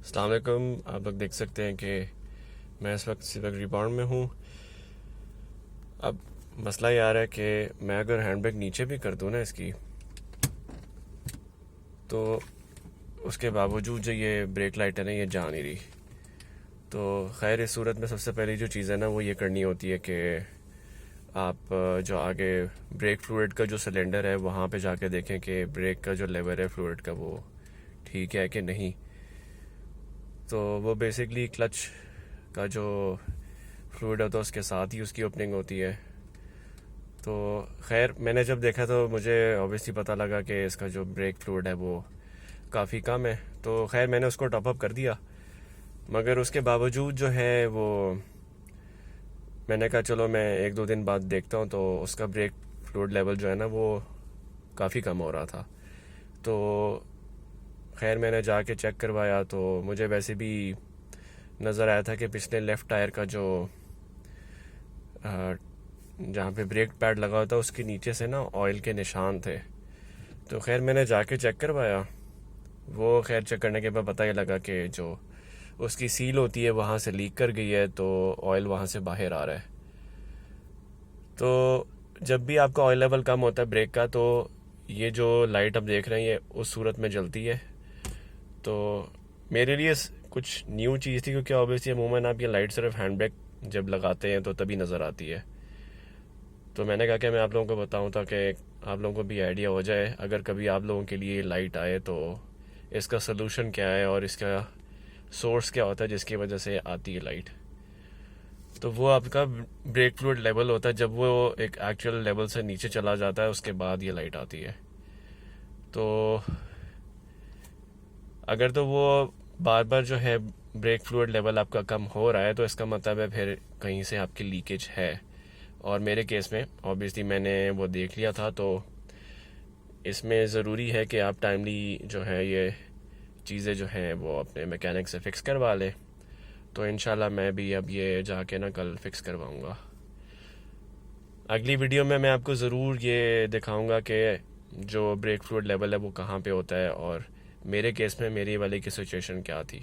अस्सलाम वालेकुम। आप लोग देख सकते हैं कि मैं इस वक्त सिविक रिबाउंड में हूँ। अब मसला ये आ रहा है कि मैं अगर हैंड ब्रेक नीचे भी कर दूँ ना इसकी, तो उसके बावजूद जो ये ब्रेक लाइट है ना, ये जा नहीं रही। तो खैर, इस सूरत में सबसे पहली जो चीज़ है ना, वो ये करनी होती है कि आप जो आगे ब्रेक फ्लूइड का जो सिलेंडर है वहाँ पे जाके देखें कि ब्रेक का जो लेवल है फ्लूइड का वो ठीक है कि नहीं। तो वो बेसिकली क्लच का जो फ्लूइड होता है उसके साथ ही उसकी ओपनिंग होती है। तो खैर, मैंने जब देखा तो मुझे ऑब्वियसली पता लगा कि इसका जो ब्रेक फ्लूइड है वो काफ़ी कम है। तो खैर, मैंने उसको टॉप अप कर दिया, मगर उसके बावजूद जो है वो मैंने कहा चलो मैं एक दो दिन बाद देखता हूँ। तो उसका ब्रेक फ्लूइड लेवल जो है ना वो काफ़ी कम हो रहा था। तो खैर, मैंने जाके चेक करवाया तो मुझे वैसे भी नज़र आया था कि पिछले लेफ़्ट टायर का जो जहाँ पे ब्रेक पैड लगा हुआ था उसके नीचे से ना ऑयल के निशान थे। तो खैर, मैंने जाके चेक करवाया। वो खैर चेक करने के बाद पता ही लगा कि जो उसकी सील होती है वहाँ से लीक कर गई है, तो ऑयल वहाँ से बाहर आ रहा है। तो जब भी आपका ऑयल लेवल कम होता है ब्रेक का, तो ये जो लाइट आप देख रहे हैं ये उस सूरत में जलती है। तो मेरे लिए कुछ न्यू चीज़ थी, क्योंकि ऑब्वियसली अमूमन आप ये लाइट सिर्फ हैंड ब्रेक जब लगाते हैं तो तभी नज़र आती है। तो मैंने कहा कि मैं आप लोगों को बताऊं ताकि आप लोगों को भी आइडिया हो जाए, अगर कभी आप लोगों के लिए लाइट आए तो इसका सलूशन क्या है और इसका सोर्स क्या होता है जिसकी वजह से आती है लाइट। तो वो आपका ब्रेक फ्लूइड लेवल होता है, जब वो एक एक्चुअल लेवल से नीचे चला जाता है उसके बाद ये लाइट आती है। तो अगर तो वो बार बार जो है ब्रेक फ्लूइड लेवल आपका कम हो रहा है, तो इसका मतलब है फिर कहीं से आपकी लीकेज है। और मेरे केस में ऑब्वियसली मैंने वो देख लिया था, तो इसमें ज़रूरी है कि आप टाइमली जो है ये चीज़ें जो हैं वो अपने मैकेनिक से फ़िक्स करवा लें। तो इंशाल्लाह मैं भी अब ये जाके ना कल फ़िक्स करवाऊँगा। अगली वीडियो में मैं आपको ज़रूर ये दिखाऊँगा कि जो ब्रेक फ्लूइड लेवल है वो कहाँ पे होता है और मेरे केस में मेरी वाली की सिचुएशन क्या थी।